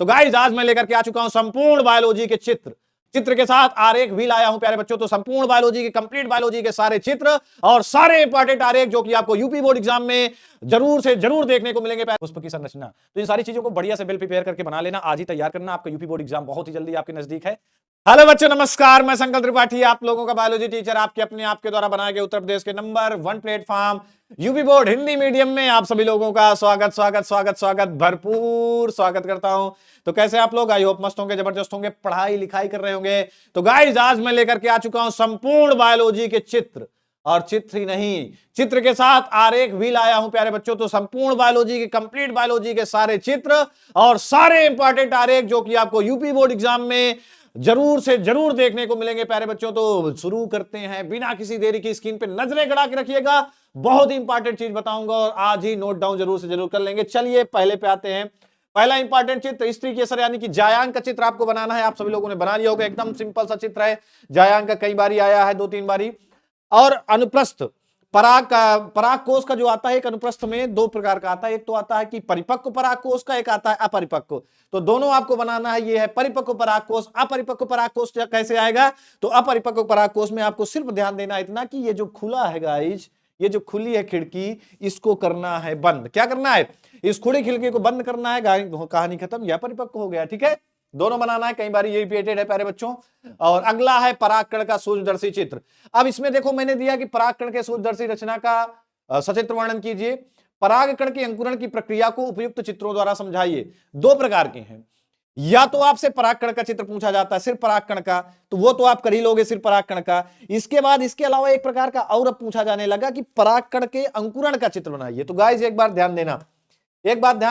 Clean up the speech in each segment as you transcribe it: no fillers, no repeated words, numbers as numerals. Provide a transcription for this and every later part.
तो गाइस आज मैं लेकर के आ चुका हूं संपूर्ण बायोलॉजी के चित्र के साथ आरेख भी लाया हूं प्यारे बच्चों। तो संपूर्ण बायोलॉजी के कंप्लीट बायोलॉजी के सारे चित्र और सारे इंपॉर्टेंट आरेख जो कि आपको यूपी बोर्ड एग्जाम में जरूर से जरूर देखने को मिलेंगे। पुष्प की संरचना, तो इन सारी चीजों को बढ़िया से वेल प्रिपेयर करके बना लेना, आज ही तैयार करना, आपका यूपी बोर्ड एग्जाम बहुत ही जल्दी आपके नजदीक है। हेलो बच्चों, नमस्कार। मैं संकल्प त्रिपाठी, आप लोगों का बायोलॉजी टीचर, आपके अपने आपके द्वारा बनाए गए उत्तर प्रदेश के number 1 platform UP board Hindi medium में आप सभी लोगों का स्वागत स्वागत स्वागत स्वागत भरपूर स्वागत करता हूं। तो कैसे आप लोग? आई होप मस्त होंगे, जबरदस्त होंगे, पढ़ाई लिखाई कर रहे होंगे। तो गाइस आज मैं लेकर के आ चुका हूं संपूर्ण बायोलॉजी के चित्र, और चित्र ही नहीं, चित्र के साथ आरेख भी लाया हूं प्यारे बच्चों। तो संपूर्ण बायोलॉजी के कंप्लीट बायोलॉजी के सारे चित्र और सारे इंपॉर्टेंट आरेख जो कि आपको यूपी बोर्ड एग्जाम में जरूर से जरूर देखने को मिलेंगे प्यारे बच्चों। तो शुरू करते हैं बिना किसी देरी की। स्क्रीन पे नजरें गड़ा के रखिएगा, बहुत ही इंपॉर्टेंट चीज बताऊंगा और आज ही नोट डाउन जरूर से जरूर कर लेंगे। चलिए पहले पे आते हैं। पहला इंपॉर्टेंट चित्र स्त्री केसर यानी कि जायांग का चित्र आपको बनाना है। आप सभी लोगों ने बना लिया होगा, एकदम सिंपल सा चित्र है। जायांग का कई बारी आया है, 2-3 बारी। और अनुप्रस्थ पराग कोष का जो आता है, एक अनुप्रस्थ में 2 प्रकार का आता है। एक तो आता है कि परिपक्व पराग कोष का, एक आता है अपरिपक्व। तो दोनों आपको बनाना है। ये है परिपक्व पराग कोष। अपरिपक्व पराग कोष कैसे आएगा? तो अपरिपक्व पराग कोष में आपको सिर्फ ध्यान देना इतना कि ये जो खुला है गाइज, ये जो खुली है खिड़की, इसको करना है बंद। क्या करना है? इस खुली खिड़की को बंद करना है। कहानी खत्म, या परिपक्व हो गया। ठीक है, दोनों बनाना है। कई बार ये रिपीटेड है प्यारे बच्चों। और अगला है परागकण का सूक्ष्मदर्शी चित्र। अब इसमें देखो मैंने दिया कि परागकण के सूक्ष्मदर्शी रचना का सचित्र वर्णन कीजिए। परागकण के अंकुरण की प्रक्रिया को उपयुक्त चित्रों द्वारा समझाइए। 2 प्रकार के हैं, या तो आपसे परागकण का चित्र पूछा जाता है, सिर्फ परागकण का, तो वो तो आप कर ही लोगे सिर्फ परागकण का। इसके बाद इसके अलावा एक प्रकार का और अब पूछा जाने लगा कि परागकण के अंकुरण का चित्र बनाइए। तो गाइस एक बात ध्यान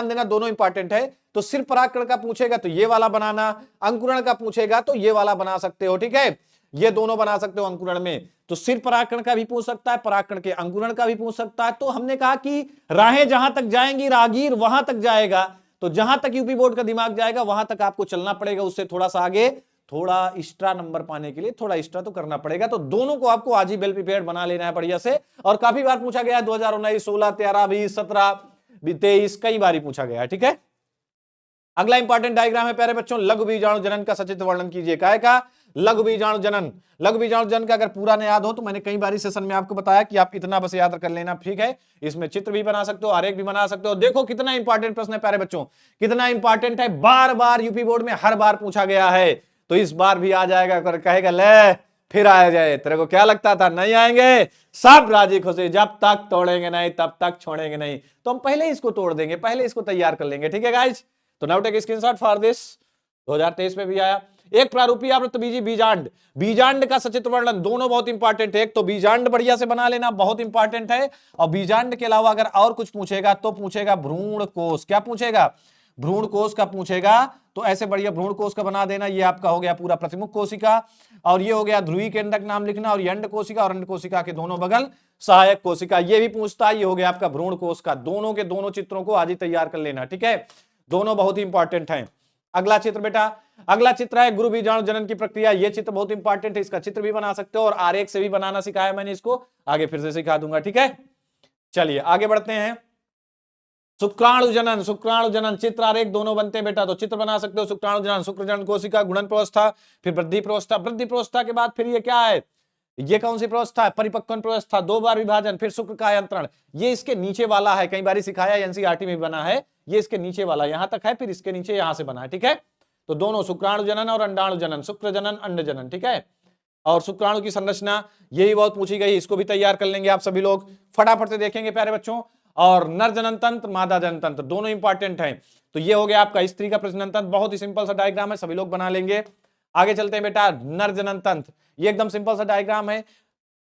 देना, दोनों इंपॉर्टेंट है। तो सिर्फ परागकण का पूछेगा तो ये वाला बनाना, अंकुरण का पूछेगा तो ये वाला बना सकते हो। ठीक है, ये दोनों बना सकते हो अंकुरण में। तो सिर्फ परागकण का भी पूछ सकता है, परागकण के अंकुरण का भी पूछ सकता है। तो हमने कहा कि राहें जहां तक जाएंगी राहगीर वहां तक जाएगा। तो जहां तक यूपी बोर्ड का दिमाग जाएगा वहां तक आपको चलना पड़ेगा, उससे थोड़ा सा आगे, थोड़ा एक्स्ट्रा नंबर पाने के लिए थोड़ा एक्स्ट्रा तो करना पड़ेगा। तो दोनों को आपको आज ही वेल प्रिपेयर्ड बना लेना है बढ़िया से। और काफी बार पूछा गया है, 2019, 16, 13, 20, 17, 23, कई बार पूछा गया है। ठीक है, अगला इंपॉर्टेंट डायग्राम है प्यारे बच्चों, लघु बीजाणु जनन का सचित्र वर्णन कीजिए। काय का? लघु बीजाणु जनन का अगर पूरा न याद हो तो मैंने कई बार सेशन में आपको बताया कि आप इतना बस याद कर लेना। ठीक है, इसमें चित्र भी बना सकते हो, आरेख भी बना सकते हो। देखो कितना इंपॉर्टेंट प्रश्न है प्यारे बच्चों, कितना इंपॉर्टेंट है। बार बार यूपी बोर्ड में हर बार पूछा गया है, तो इस बार भी आ जाएगा। कहेगा ले फिर आ जाए, तेरे को क्या लगता था नहीं आएंगे? सब राजी खुशी, जब तक तोड़ेंगे नहीं तब तक छोड़ेंगे नहीं। तो हम पहले ही इसको तोड़ देंगे, पहले इसको तैयार कर लेंगे। ठीक है गाइज, तो now take screenshot for this. 2023 में भी आया। एक प्रारूपीय आवृत्तबीजी बीजांड का सचित्र वर्णन, दोनों बहुत इंपॉर्टेंट है। एक तो बीजांड बढ़िया से बना लेना, बहुत इंपॉर्टेंट है। और बीजांड के अलावा अगर और कुछ पूछेगा तो पूछेगा भ्रूण कोष। क्या पूछेगा? भ्रूण कोष का पूछेगा। तो ऐसे बढ़िया भ्रूण कोष का बना देना। ये आपका हो गया पूरा प्रतिमुख कोशिका, और ये हो गया ध्रुवी केंद्रक नाम लिखना, और ये अंड कोशिका, और अंड कोशिका के दोनों बगल सहायक कोशिका। ये भी पूछता है। ये हो गया आपका भ्रूण कोष का। दोनों के दोनों चित्रों को आज ही तैयार कर लेना। ठीक है, दोनों बहुत ही इंपॉर्टेंट हैं। अगला चित्र बेटा, अगला चित्र है गुरु बीजाणु जनन की प्रक्रिया। ये चित्र बहुत इंपॉर्टेंट है, इसका चित्र भी बना सकते हो और आरेख से भी बनाना सिखाया मैंने, इसको आगे फिर से सिखा दूंगा। ठीक है, चलिए आगे बढ़ते हैं। शुक्राणु जनन चित्र आरेख दोनों बनते हैं बेटा। तो चित्र बना सकते हो शुक्राणु जनन, शुक्र जनन कोशिका, गुणन प्रवस्था, फिर वृद्धि प्रवस्था के बाद फिर ये क्या है? ये कौन सी प्रवस्था है? परिपक्वन प्रवस्था, 2 बार विभाजन, फिर शुक्र का यंत्रण। ये इसके नीचे वाला है, कई बार सिखाया, एनसीईआरटी में भी बना है। ये इसके नीचे वाला यहां तक है, फिर इसके नीचे यहां से बना है। ठीक है, तो दोनों शुक्राणु जनन और अंडाणु जनन, शुक्र जनन अंड जनन। ठीक है, और शुक्राणु की संरचना ये भी बहुत पूछी गई, इसको भी तैयार कर लेंगे आप सभी लोग, फटाफट से देखेंगे प्यारे बच्चों। और नर जनन तंत्र, मादा जनन तंत्र, दोनों इंपॉर्टेंट हैं। तो ये हो गया आपका स्त्री का प्रजनन तंत्र, बहुत ही सिंपल सा डायग्राम है, सभी लोग बना लेंगे। आगे चलते हैं बेटा, नर जनन तंत्र। ये एकदम सिंपल सा डायग्राम है।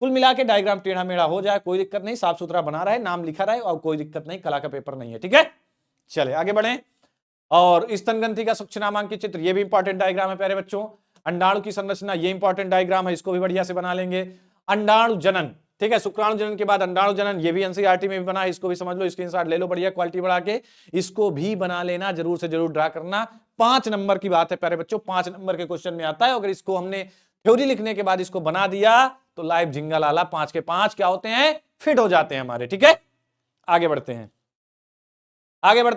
कुल मिला के डायग्राम टेढ़ा मेढ़ा हो जाए कोई दिक्कत नहीं, साफ सुथरा बना रहे, नाम लिखा रहे, और कोई दिक्कत नहीं, कला का पेपर नहीं है। ठीक है, चले आगे बढ़े। और स्तनग्रंथि का सूक्ष्म नामांकित चित्र, ये भी इंपॉर्टेंट डायग्राम है प्यारे बच्चों। अंडाणु की संरचना, ये इंपॉर्टेंट डायग्राम है, इसको भी बढ़िया से बना लेंगे। अंडाणु जनन, ठीक है, शुक्राणु जनन के बाद अंडाणु जनन, ये भी एनसीईआरटी में भी बना है, इसको भी समझ लो, स्क्रीनशॉट ले लो बढ़िया क्वालिटी बढ़ा के, इसको भी बना लेना, जरूर से जरूर ड्रा करना। 5 नंबर की बात है प्यारे बच्चों, 5 नंबर के क्वेश्चन में आता है। अगर इसको हमने थ्योरी लिखने के बाद इसको बना दिया तो लाइव झिंगा लाला 5 के 5 क्या होते हैं? फिट हो जाते हैं हमारे। ठीक है, आगे बढ़ते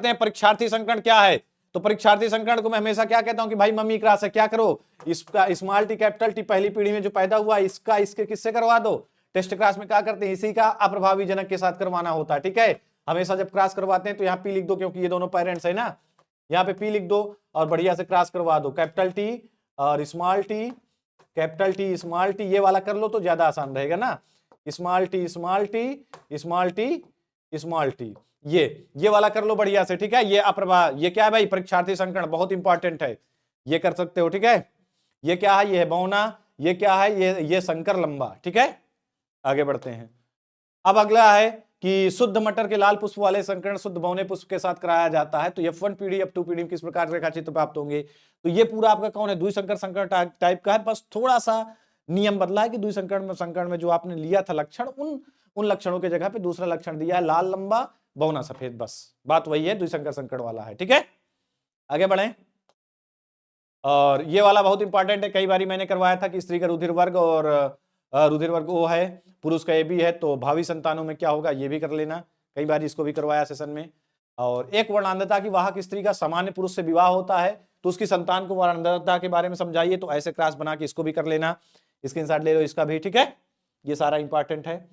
हैं। परीक्षार्थी संकट क्या है? तो परीक्षार्थी संकरण को मैं हमेशा क्या कहता हूं कि भाई मम्मी क्रॉस है, क्या करो, इसका स्मॉल टी कैपिटल टी पहली पीढ़ी में जो पैदा हुआ इसका इसके किससे करवा दो, टेस्ट क्रॉस में क्या करते हैं, इसी का अप्रभावी जनक के साथ करवाना होता है। ठीक है, हमेशा जब क्रॉस करवाते हैं तो यहाँ पी लिख दो, क्योंकि ये दोनों पेरेंट्स है ना, यहाँ पे पी लिख दो और बढ़िया से क्रॉस करवा दो, कैपिटल टी और small T, capital T small T, ये वाला कर लो तो ज्यादा आसान रहेगा ना, small T small T small T small T, ये वाला कर लो बढ़िया से। ठीक है, ये अप्रभा, ये क्या है भाई, परीक्षार्थी संकरण बहुत इंपॉर्टेंट है, ये कर सकते हो। ठीक है, ये क्या है, ये है बौना, ये क्या है, ये संकर लंबा। ठीक है, आगे बढ़ते हैं। अब अगला है कि शुद्ध मटर के लाल पुष्प वाले संकरण शुद्ध बौने पुष्प के साथ कराया जाता है, तो F1 पीढ़ी F2 पीढ़ी में किस प्रकार रेखा चित्र प्राप्त होंगे, तो ये पूरा आपका कौन है, द्विसंकर संकरण टाइप का है, बस थोड़ा सा नियम बदला है कि द्विसंकरण में जो आपने लिया था लक्षण, उन लक्षणों की जगह पे दूसरा लक्षण दिया है, लाल लंबा बौना सफेद, बस बात वही है, द्विसंकर संकरण वाला है। ठीक है, आगे बढ़े। और ये वाला बहुत इंपॉर्टेंट है, कई बार मैंने करवाया था कि स्त्री का रुधिर वर्ग और रुधिर वर्ग ओ है, पुरुष का ए बी है, तो भावी संतानों में क्या होगा ये भी कर लेना, कई बार इसको भी करवाया सेशन में। और एक वर्णांधता की वाहक स्त्री का सामान्य पुरुष से विवाह होता है तो उसकी संतान को वर्णांधता के बारे में समझाइए, तो ऐसे क्लास बना के इसको भी कर लेना, स्क्रीनशॉट ले लो इसका भी। ठीक है, ये सारा इंपॉर्टेंट है।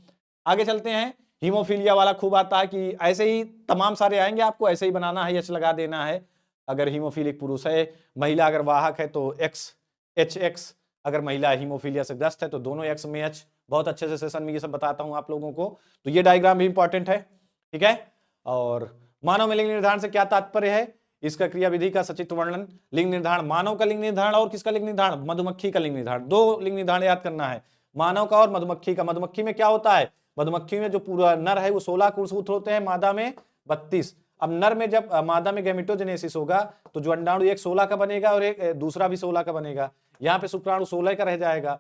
आगे चलते हैं, हीमोफीलिया वाला खूब आता है कि ऐसे ही तमाम सारे आएंगे, आपको ऐसे ही बनाना है, एच लगा देना है अगर हीमोफीलिक पुरुष है, महिला अगर वाहक है तो एक्स एच एक्स, अगर महिला हीमोफीलिया से ग्रस्त है तो दोनों एक्स में एच, बहुत अच्छे से सेशन में ये सब बताता हूं आप लोगों को, तो ये डायग्राम भी इंपॉर्टेंट है। ठीक है, और मानव में लिंग निर्धारण से क्या तात्पर्य है, इसका क्रियाविधि का सचित्र वर्णन, लिंग निर्धारण, मानव का लिंग निर्धारण और किसका लिंग निर्धारण, मधुमक्खी का लिंग निर्धारण, दो लिंग निर्धारण याद करना है, मानव का और मधुमक्खी का। मधुमक्खी में क्या होता है, मधुमक्खी में जो पूरा नर है वो 16 कोषसूत्र होते हैं, मादा में 32। अब नर में जब मादा में गैमेटोजेनेसिस होगा तो जो अंडाणु एक 16 का बनेगा और एक दूसरा भी 16 का बनेगा, यहाँ पे शुक्राणु 16 का रह जाएगा।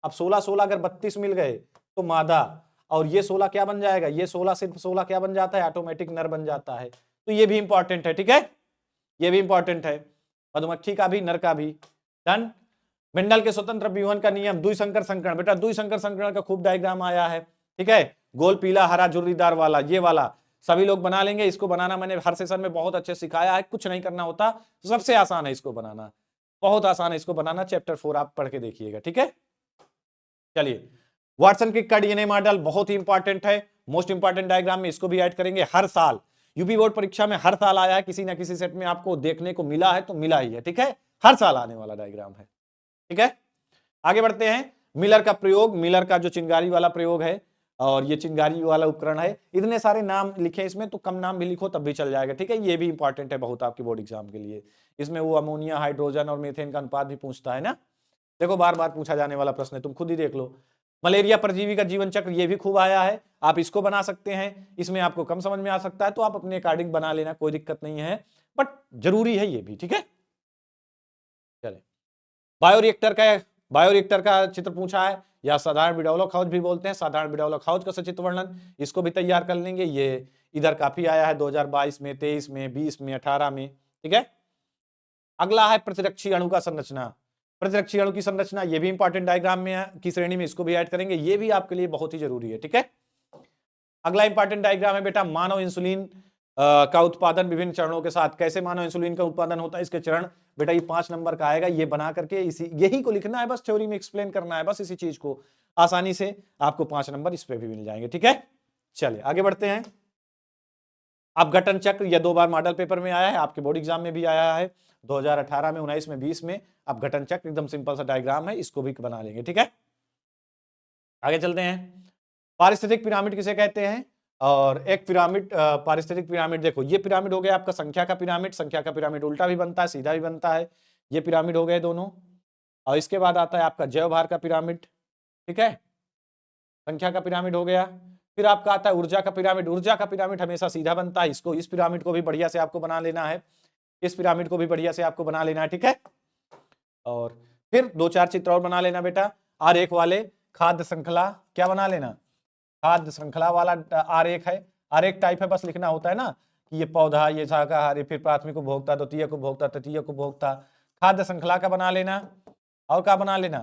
अब 16 अगर 32 मिल गए तो मादा, और ये 16 क्या बन जाएगा, ये 16 सिर्फ 16 क्या बन जाता है, ऑटोमेटिक नर बन जाता है। तो ये भी इंपॉर्टेंट है। ठीक है, ये भी इंपॉर्टेंट है, मधुमक्खी का भी नर का भी। डन। मेंडल के स्वतंत्र विवहन का नियम, द्विसंकर संकरण, बेटा द्विसंकर संकरण का खूब डायग्राम आया है। ठीक है, गोल पीला हरा झुर्रीदार वाला, ये वाला सभी लोग बना लेंगे। इसको बनाना मैंने हर सेशन में बहुत अच्छे सिखाया है, कुछ नहीं करना होता, सबसे आसान है इसको बनाना, बहुत आसान है इसको बनाना, चैप्टर 4 आप पढ़ के देखिएगा। ठीक है, चलिए, वाटसन की डीएनए मॉडल बहुत ही इंपॉर्टेंट है, मोस्ट इंपॉर्टेंट डायग्राम में इसको भी ऐड करेंगे। हर साल यूपी बोर्ड परीक्षा में हर साल आया है, किसी ना किसी सेट में आपको देखने को मिला है तो मिला ही है। ठीक है, हर साल आने वाला डायग्राम है। ठीक है, आगे बढ़ते हैं। मिलर का प्रयोग, मिलर का जो चिंगारी वाला प्रयोग है, और ये चिंगारी वाला उपकरण है, इतने सारे नाम लिखे इसमें, तो कम नाम भी लिखो तब भी चल जाएगा। ठीक है, ये भी इंपॉर्टेंट है बहुत आपके बोर्ड एग्जाम के लिए। इसमें वो अमोनिया, हाइड्रोजन और मीथेन का अनुपात भी पूछता है ना, देखो बार बार पूछा जाने वाला प्रश्न है, तुम खुद ही देख लो। मलेरिया परजीवी का जीवन चक्र, ये भी खूब आया है, आप इसको बना सकते हैं, इसमें आपको कम समझ में आ सकता है तो आप अपने अकॉर्डिंग बना लेना, कोई दिक्कत नहीं है, बट जरूरी है ये भी। ठीक है, चले, बायोरिएक्टर का चित्र पूछा है, या साधारण बिडौलक हाउस भी बोलते हैं, साधारण बिडौलक हाउस का सचित्र वर्णन, इसको भी तैयार कर लेंगे। ये इधर काफी आया है 2022 में, 23 में, 20 में, 18 में। ठीक है, अगला है प्रतिरक्षी अणु का संरचना, प्रतिरक्षी अणु की संरचना, ये भी इंपॉर्टेंट डायग्राम में की श्रेणी में, इसको भी ऐड करेंगे, ये भी आपके लिए बहुत ही जरूरी है। ठीक है, अगला इंपॉर्टेंट डायग्राम है बेटा मानव इंसुलिन का उत्पादन विभिन्न चरणों के साथ, कैसे मानव इंसुलिन का उत्पादन होता है, इसके चरण बेटा ये 5 नंबर का आएगा, ये बना करके इसी यही को लिखना है, बस थ्योरी में एक्सप्लेन करना है, बस इसी चीज को आसानी से आपको 5 नंबर इस पे भी मिल जाएंगे। ठीक है, चलिए आगे बढ़ते हैं। अपघटन चक्र, यह 2 बार मॉडल पेपर में आया है, आपके बोर्ड एग्जाम में भी आया है, 2018 में, 19 में, 20 में। अपघटन चक्र एकदम सिंपल सा डायग्राम है, इसको भी बना लेंगे। ठीक है, आगे चलते हैं। पारिस्थितिक पिरामिड किसे कहते हैं, और एक पिरामिड, पारिस्थितिक पिरामिड, देखो ये पिरामिड हो गया आपका संख्या का पिरामिड, संख्या का पिरामिड उल्टा भी बनता है सीधा भी बनता है, ये पिरामिड हो गए दोनों। और इसके बाद आता है आपका जैव भार का पिरामिड। ठीक है, संख्या का पिरामिड हो गया। फिर आपका आता है ऊर्जा का पिरामिड, ऊर्जा का पिरामिड हमेशा सीधा बनता है, इसको, इस पिरामिड को भी बढ़िया से आपको बना लेना है, इस पिरामिड को भी बढ़िया से आपको बना लेना है। ठीक है, और फिर 2-4 चित्र और बना लेना बेटा, आरेख वाले, खाद्य श्रृंखला, क्या बना लेना, खाद्य श्रृंखला वाला आरेख है, आरेख टाइप है, बस लिखना होता है ना कि ये पौधा, ये शाकाहारी, फिर प्राथमिक उपभोक्ता, द्वितीयक उपभोक्ता, तृतीयक उपभोक्ता, खाद्य श्रृंखला का बना लेना, और क्या बना लेना,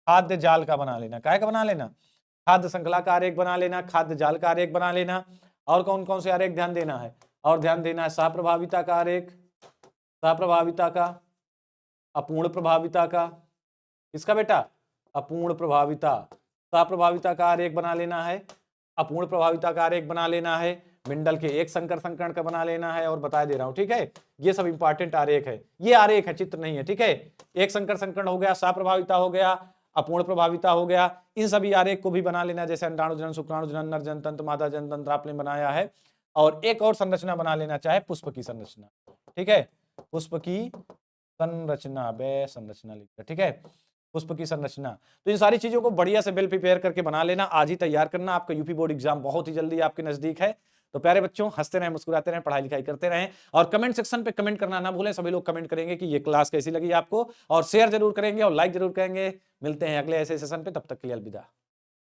खाद्य जाल का बना लेना, काय का बना लेना, खाद्य श्रृंखला का आरेख बना लेना, खाद्य जाल का आरेख बना लेना। और कौन कौन से आरेख ध्यान देना है, और ध्यान देना है सहप्रभाविता का आरेख, सप्रभाविता का, अपूर्ण प्रभाविता का, किसका बेटा, अपूर्ण प्रभाविता। सप्रभाविता का आरेख बना लेना है, अपूर्ण प्रभाविता का आरेख बना लेना है, मिंडल के एक संकर संकरण का बना लेना है और बता दे रहा हूं, ठीक है। ये सब इंपॉर्टेंट आरेख है, ये आरेख है, चित्र नहीं है, ठीक है। एक संकर संकरण हो गया, सप्रभाविता हो गया, अपूर्ण प्रभाविता हो गया, इन सभी आरेख को भी बना लेना, जैसे अंडाणु जनन, शुक्राणु जनन, नर जनतंत्र, मादा जनतंत्र आपने बनाया है। और एक और संरचना बना लेना चाहे पुष्प की संरचना, ठीक है, पुष्प की संरचना, बे संरचना लिखकर, ठीक है, पुष्प की संरचना। तो इन सारी चीजों को बढ़िया से वेल प्रिपेयर करके बना लेना, आज ही तैयार करना, आपका यूपी बोर्ड एग्जाम बहुत ही जल्दी आपके नजदीक है। तो प्यारे बच्चों, हंसते रहें, मुस्कुराते रहें, पढ़ाई लिखाई करते रहें और कमेंट सेक्शन पे कमेंट करना ना भूलें। सभी लोग कमेंट करेंगे कि ये क्लास कैसी लगी आपको, और शेयर जरूर करेंगे और लाइक जरूर करेंगे। मिलते हैं अगले ऐसे सेशन पे, तब तक के लिए अलविदा।